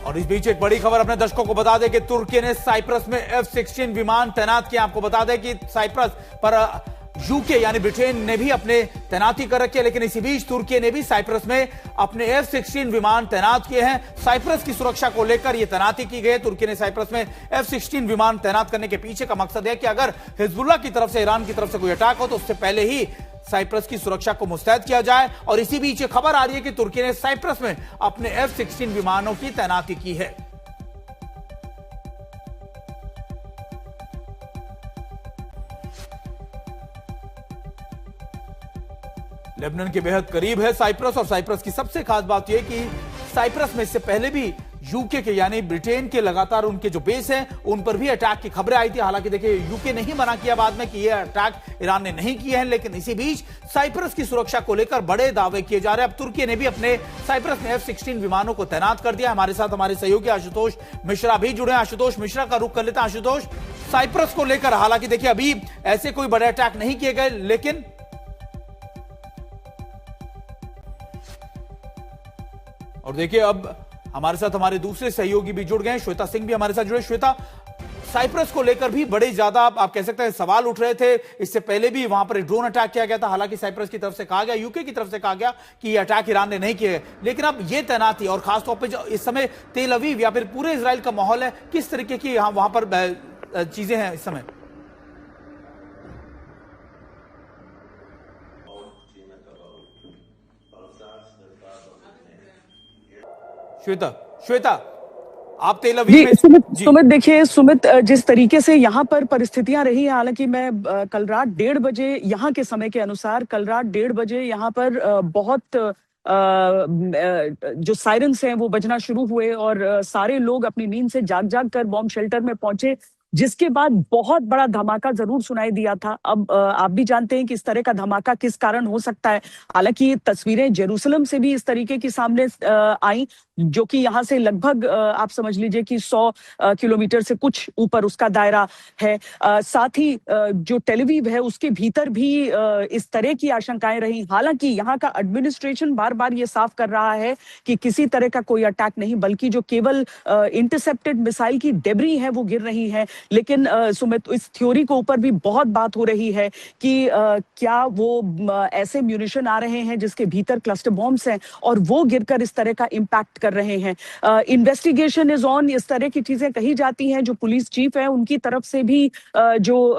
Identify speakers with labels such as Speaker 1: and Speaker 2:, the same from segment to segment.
Speaker 1: और इस बीच एक बड़ी खबर अपने दर्शकों को बता दें कि तुर्की ने साइप्रस में F-16 विमान तैनात किए। आपको बता दें कि साइप्रस पर यूके यानी ब्रिटेन ने भी अपने तैनाती कर रखी है, लेकिन इसी बीच तुर्की ने भी साइप्रस में अपने F-16 विमान तैनात किए हैं। साइप्रस की सुरक्षा को लेकर यह तैनाती की गई है। तुर्की ने साइप्रस में F-16 विमान तैनात करने के पीछे का मकसद है कि अगर हिजबुल्लाह की तरफ से, ईरान की तरफ से कोई अटैक हो तो उससे पहले ही साइप्रस की सुरक्षा को मुस्तैद किया जाए। और इसी बीच ये खबर आ रही है कि तुर्की ने साइप्रस में अपने F-16 विमानों की तैनाती की है। लेबनान के बेहद करीब है साइप्रस, और साइप्रस की सबसे खास बात यह कि साइप्रस में इससे पहले भी यूके के यानी ब्रिटेन के लगातार उनके जो बेस हैं उन पर भी अटैक की खबरें आई थी। हालांकि देखिए यूके ने ही मना किया बाद में कि यह अटैक ईरान ने नहीं किए हैं, लेकिन इसी बीच साइप्रस की सुरक्षा को लेकर बड़े दावे किए जा रहे हैं। अब तुर्की ने भी अपने साइप्रस में F-16 विमानों को तैनात कर दिया। हमारे साथ हमारे सहयोगी आशुतोष मिश्रा भी जुड़े हैं। आशुतोष मिश्रा का रुख कर लेते हैं। आशुतोष, साइप्रस को लेकर हालांकि देखिए अभी ऐसे कोई बड़े अटैक नहीं किए गए, लेकिन और देखिए अब हमारे साथ हमारे दूसरे सहयोगी भी जुड़ गए हैं। श्वेता सिंह भी हमारे साथ जुड़े। श्वेता, साइप्रस को लेकर भी बड़े ज्यादा आप कह सकते हैं सवाल उठ रहे थे। इससे पहले भी वहां पर ड्रोन अटैक किया गया था। हालांकि साइप्रस की तरफ से कहा गया, यूके की तरफ से कहा गया कि यह अटैक ईरान ने नहीं किए, लेकिन अब यह तैनाती और खासतौर पर जो इस समय तेल अवीव या फिर पूरे इजराइल का माहौल है, किस तरीके की वहां पर चीजें हैं इस समय? श्वेता, आप तेल अवीव में
Speaker 2: सुमित देखिए, जिस तरीके से यहाँ पर परिस्थितियां रही हैं, हालांकि मैं कल रात 1:30 बजे यहाँ के समय के अनुसार कल रात 1:30 बजे यहाँ पर बहुत जो सायरन्स हैं वो बजना शुरू हुए और सारे लोग अपनी नींद से जाग कर बॉम्ब शेल्टर में पहुंचे, जिसके बाद बहुत बड़ा धमाका जरूर सुनाई दिया था। अब आप भी जानते हैं कि इस तरह का धमाका किस कारण हो सकता है। हालांकि तस्वीरें जेरूसलम से भी इस तरीके की सामने आई, जो कि यहाँ से लगभग आप समझ लीजिए कि 100 किलोमीटर से कुछ ऊपर उसका दायरा है। साथ ही जो टेल अवीव है उसके भीतर भी इस तरह की आशंकाएं रही। हालांकि यहाँ का एडमिनिस्ट्रेशन बार बार ये साफ कर रहा है कि किसी तरह का कोई अटैक नहीं, बल्कि जो केवल इंटरसेप्टेड मिसाइल की डेब्री है वो गिर रही है। लेकिन सुमित, इस थ्योरी के ऊपर भी बहुत बात हो रही है कि क्या वो ऐसे म्यूनिशन आ रहे हैं जिसके भीतर क्लस्टर बॉम्ब्स हैं और वो गिरकर इस तरह का इंपैक्ट कर रहे हैं। इन्वेस्टिगेशन इज ऑन, इस तरह की चीजें कही जाती हैं। जो पुलिस चीफ है उनकी तरफ से भी जो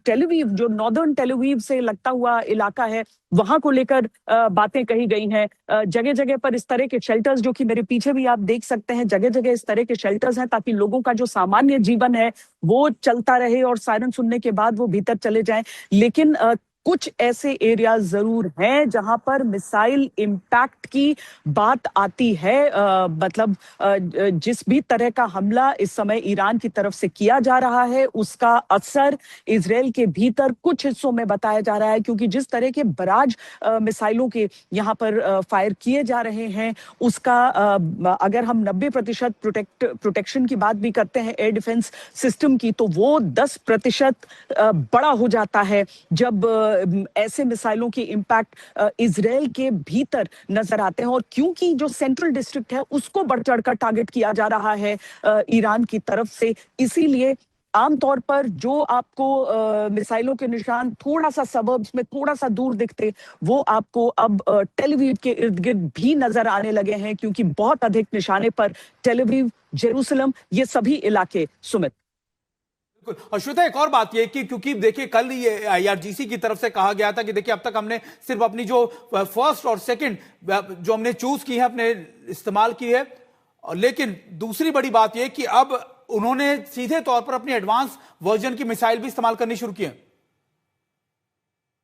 Speaker 2: टेल अवीव, जो नॉर्दर्न टेल अवीव से लगता हुआ इलाका है, वहां को लेकर बातें कही गई हैं। जगह जगह पर इस तरह के शेल्टर्स, जो कि मेरे पीछे भी आप देख सकते हैं, जगह जगह इस तरह के शेल्टर्स हैं ताकि लोगों का जो सामान्य जीवन है वो चलता रहे और सायरन सुनने के बाद वो भीतर चले जाएं। लेकिन कुछ ऐसे एरिया जरूर हैं जहां पर मिसाइल इंपैक्ट की बात आती है। मतलब जिस भी तरह का हमला इस समय ईरान की तरफ से किया जा रहा है उसका असर इजराइल के भीतर कुछ हिस्सों में बताया जा रहा है, क्योंकि जिस तरह के बराज मिसाइलों के यहाँ पर फायर किए जा रहे हैं उसका अगर हम 90% प्रोटेक्शन की बात भी करते हैं एयर डिफेंस सिस्टम की, तो वो 10% बड़ा हो जाता है जब ऐसे मिसाइलों के इंपैक्ट इजराइल के भीतर नजर आते हैं। और क्योंकि जो सेंट्रल डिस्ट्रिक्ट है उसको बढ़ चढ़कर टारगेट किया जा रहा है ईरान की तरफ से, इसीलिए आमतौर पर जो आपको मिसाइलों के निशान थोड़ा सा सबर्ब्स में थोड़ा सा दूर दिखते, वो आपको अब टेल अवीव के इर्द गिर्द भी नजर आने लगे हैं, क्योंकि बहुत अधिक निशाने पर टेल अवीव, जेरूसलम, ये सभी इलाके। सुमित,
Speaker 1: और श्वेता, एक और बात यह कि क्योंकि देखिए कल ये IRGC की तरफ से कहा गया था कि देखिए अब तक हमने सिर्फ अपनी जो फर्स्ट और सेकंड जो हमने चूज की है अपने इस्तेमाल की है, लेकिन दूसरी बड़ी बात यह कि अब उन्होंने सीधे तौर पर अपनी एडवांस वर्जन की मिसाइल भी इस्तेमाल करनी शुरू की है।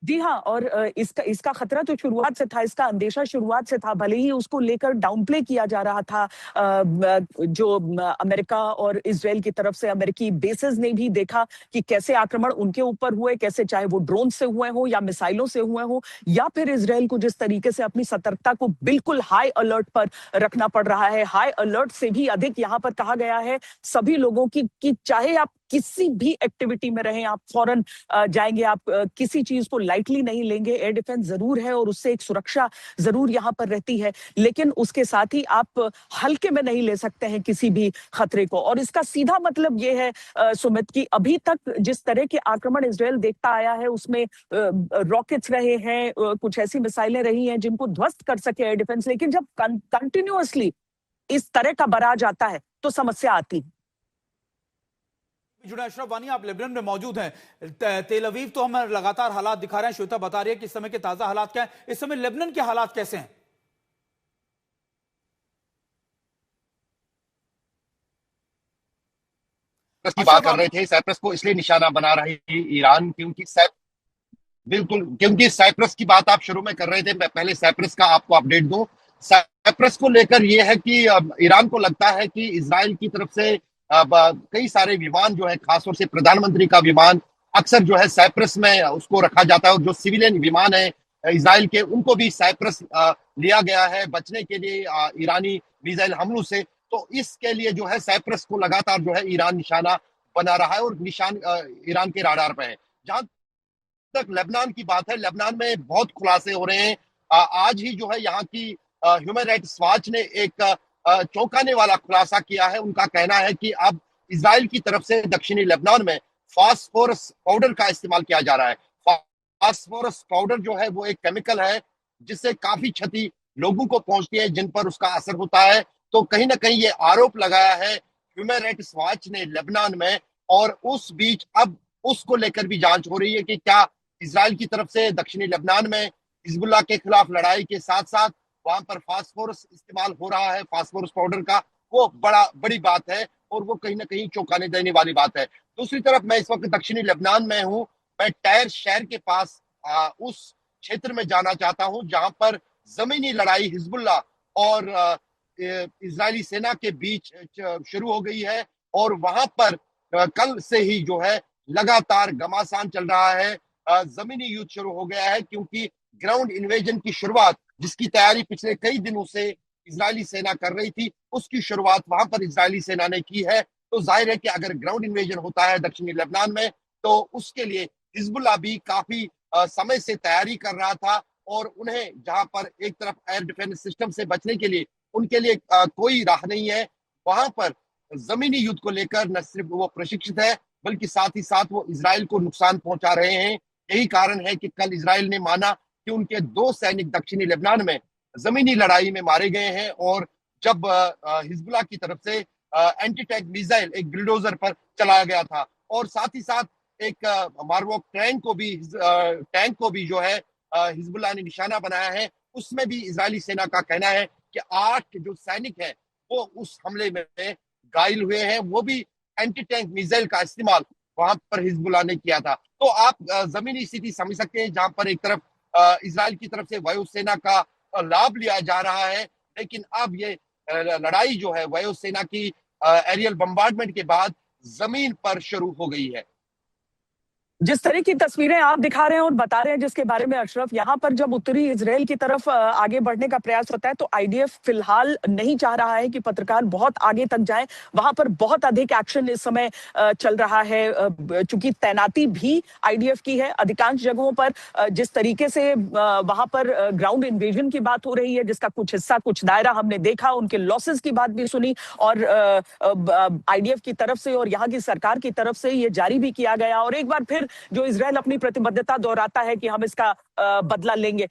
Speaker 2: जी हाँ, और इसका खतरा तो शुरुआत से था, इसका अंदेशा शुरुआत से था। भले ही उसको लेकर डाउनप्ले किया जा रहा था, जो अमेरिका और इजराइल की तरफ से अमेरिकी बेसेस ने भी देखा कि कैसे आक्रमण उनके ऊपर हुए, कैसे चाहे वो ड्रोन से हुए हो या मिसाइलों से हुए हो, या फिर इजराइल को जिस तरीके से अपनी सतर्कता को बिल्कुल हाई अलर्ट पर रखना पड़ रहा है। हाई अलर्ट से भी अधिक यहाँ पर कहा गया है सभी लोगों की कि चाहे आप किसी भी एक्टिविटी में रहें, आप फौरन जाएंगे, आप किसी चीज को लाइटली नहीं लेंगे। एयर डिफेंस जरूर है और उससे एक सुरक्षा जरूर यहाँ पर रहती है, लेकिन उसके साथ ही आप हल्के में नहीं ले सकते हैं किसी भी खतरे को। और इसका सीधा मतलब ये है सुमित, कि अभी तक जिस तरह के आक्रमण इजरायल देखता आया है उसमें रॉकेट्स रहे हैं, कुछ ऐसी मिसाइलें रही हैं जिनको ध्वस्त कर सके एयर डिफेंस, लेकिन जब कंटिन्यूअसली इस तरह का बराज आता है तो समस्या आती है।
Speaker 1: जुड़ा अशरफ वानी, आप लेबनान में मौजूद हैं। तेल अवीव तो हम लगातार हालात दिखा रहे हैं, श्वेता बता रही है कि इस समय के ताजा हालात क्या है। इस समय लेबनान के हालात कैसे हैं?
Speaker 3: की बात कर रहे थे, साइप्रस को इसलिए निशाना बना रही थी ईरान क्योंकि बिल्कुल, क्योंकि साइप्रस की बात आप शुरू में कर रहे थे। मैं पहले साइप्रस का आपको अपडेट दूं। साइप्रस को लेकर यह है कि ईरान को लगता है कि इजराइल की तरफ से कई सारे विमान जो है, खासतौर से प्रधानमंत्री का विमान अक्सर जो है साइप्रस में उसको रखा जाता है, और जो सिविलियन विमान है इजराइल के उनको भी साइप्रस लिया गया है बचने के लिए ईरानी मिसाइल हमलों से। तो इसके लिए जो है साइप्रस को लगातार जो है ईरान निशाना बना रहा है और निशान ईरान के राडार पे है। जहां तक लेबनान की बात है, लेबनान में बहुत खुलासे हो रहे हैं। आज ही जो है यहाँ की ह्यूमन राइट्स वॉच ने एक चौंकाने वाला खुलासा किया है। उनका कहना है कि अब इजराइल की तरफ से दक्षिणी लेबनान में फास्फोरस पाउडर का इस्तेमाल किया जा रहा है। फास्फोरस पाउडर जो है वो एक केमिकल है जिससे काफी क्षति लोगों को पहुंचती है, जिन पर उसका असर होता है। तो कहीं ना कहीं ये आरोप लगाया है ह्यूमन राइट्स वॉच ने लेबनान में, और उस बीच अब उसको लेकर भी जांच हो रही है कि क्या इजराइल की तरफ से दक्षिणी लेबनान में हिजबुल्लाह के खिलाफ लड़ाई के साथ साथ वहां पर फास्फोरस इस्तेमाल हो रहा है, फास्फोरस पाउडर का। वो बड़ी बात है और वो कहीं ना कहीं चौंकाने देने वाली बात है। दूसरी तरफ मैं इस वक्त दक्षिणी लेबनान में हूँ। मैं टायर शहर के पास उस क्षेत्र में जाना चाहता हूँ जहां पर जमीनी लड़ाई हिजबुल्लाह और इजरायली सेना के बीच शुरू हो गई है, और वहां पर कल से ही जो है लगातार घमासान चल रहा है। जमीनी युद्ध शुरू हो गया है क्योंकि ग्राउंड इन्वेजन की शुरुआत, जिसकी तैयारी पिछले कई दिनों से इजरायली सेना कर रही थी, उसकी शुरुआत वहां पर इजरायली सेना ने की है। तो जाहिर है कि अगर ग्राउंड इन्वेजन होता है दक्षिणी लेबनान में तो उसके लिए हिजबुल्लाह भी काफी समय से तैयारी कर रहा था, और उन्हें जहां पर एक तरफ एयर डिफेंस सिस्टम से बचने के लिए उनके लिए कोई राह नहीं है, वहां पर जमीनी युद्ध को लेकर न सिर्फ वो प्रशिक्षित है बल्कि साथ ही साथ वो इजराइल को नुकसान पहुंचा रहे हैं। यही कारण है कि कल इजराइल ने माना कि उनके 2 सैनिक दक्षिणी लेबनान में जमीनी लड़ाई में मारे गए हैं, और जब हिजबुल्लाह की तरफ से एंटी टैंक मिसाइल एक बुलडोजर पर चलाया गया था, और साथ ही साथ एक मारवॉक टैंक को भी जो है हिजबुल्लाह ने निशाना बनाया है। उसमें भी इजरायली सेना का कहना है कि 8 जो सैनिक हैं वो उस हमले में घायल हुए हैं। वो भी एंटी टैंक मिसाइल का इस्तेमाल वहां पर हिजबुल्लाह ने किया था। तो आप जमीनी स्थिति समझ सकते हैं जहां पर एक तरफ इजराइल की तरफ से वायुसेना का लाभ लिया जा रहा है, लेकिन अब ये लड़ाई जो है वायुसेना की एरियल बम्बार्डमेंट के बाद जमीन पर शुरू हो गई है।
Speaker 2: जिस तरह की तस्वीरें आप दिखा रहे हैं और बता रहे हैं जिसके बारे में अशरफ, यहाँ पर जब उत्तरी इजराइल की तरफ आगे बढ़ने का प्रयास होता है तो आईडीएफ फिलहाल नहीं चाह रहा है कि पत्रकार बहुत आगे तक जाएं। वहां पर बहुत अधिक एक्शन इस समय चल रहा है, चूंकि तैनाती भी आईडीएफ की है अधिकांश जगहों पर। जिस तरीके से वहां पर ग्राउंड इन्वेजन की बात हो रही है, जिसका कुछ हिस्सा, कुछ दायरा हमने देखा, उनके लॉसेस की बात भी सुनी, और आईडीएफ की तरफ से और यहाँ की सरकार की तरफ से ये जारी भी किया गया। और एक बार फिर जो इजराइल अपनी प्रतिबद्धता दोहराता है कि हम इसका बदला लेंगे।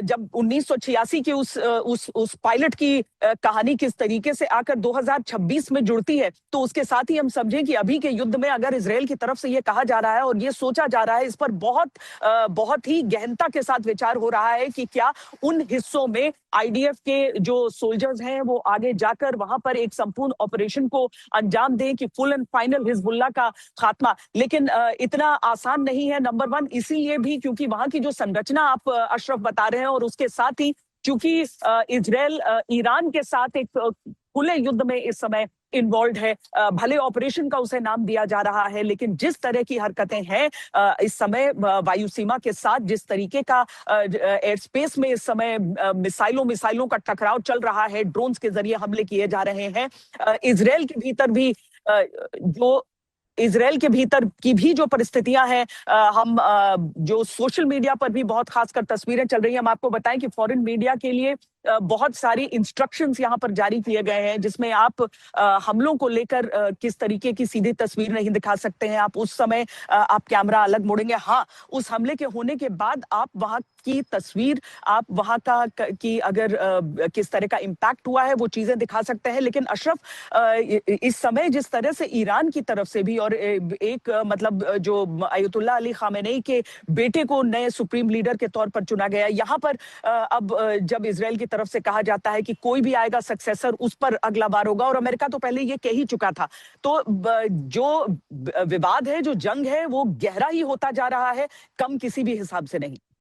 Speaker 2: जब 1986 की उस पायलट की कहानी किस तरीके से आकर 2026 में जुड़ती है, तो उसके साथ ही हम समझें कि अभी के युद्ध में अगर इजराइल की तरफ से ये कहा जा रहा है और ये सोचा जा रहा है, इस पर बहुत ही गहनता के साथ विचार हो रहा है कि क्या उन हिस्सों में आईडीएफ के जो सोल्जर्स हैं वो आगे जाकर वहां पर एक संपूर्ण ऑपरेशन को अंजाम दें कि फुल एंड फाइनल हिजबुल्लाह का खात्मा। लेकिन इतना आसान नहीं है, नंबर 1 इसीलिए भी क्योंकि वहां की जो संरचना आप अशरफ बता रहे हैं, और उसके साथ ही क्योंकि इजराइल ईरान के साथ एक खुले युद्ध में इस समय इन्वॉल्व है। भले ऑपरेशन का उसे नाम दिया जा रहा है, लेकिन जिस तरह की हरकतें हैं इस समय वायु सीमा के साथ, जिस तरीके का एयर स्पेस में इस समय मिसाइलों का टकराव चल रहा है, ड्रोन्स के जरिए हमले किए जा रहे हैं, इजराइल के भीतर भी जो इजराइल के भीतर की भी जो परिस्थितियां हैं, हम जो सोशल मीडिया पर भी बहुत खासकर तस्वीरें चल रही हैं, हम आपको बताएं कि फॉरेन मीडिया के लिए बहुत सारी इंस्ट्रक्शंस यहां पर जारी किए गए हैं, जिसमें आप हमलों को लेकर किस तरीके की सीधी तस्वीर नहीं दिखा सकते हैं। आप उस समय आप कैमरा अलग मोड़ेंगे। हाँ, उस हमले के होने के बाद आप वहां की तस्वीर, आप वहां का कि अगर किस तरह का इम्पैक्ट हुआ है वो चीजें दिखा सकते हैं। लेकिन अशरफ, इस समय जिस तरह से ईरान की तरफ से भी और एक मतलब जो अयतुल्ला अली खामेनेई के बेटे को नए सुप्रीम लीडर के तौर पर चुना गया, यहाँ पर अब जब इजराइल की तरफ से कहा जाता है कि कोई भी आएगा सक्सेसर उस पर अगला बार होगा, और अमेरिका तो पहले ये कह ही चुका था, तो जो विवाद है, जो जंग है, वो गहरा ही होता जा रहा है, कम किसी भी हिसाब से नहीं।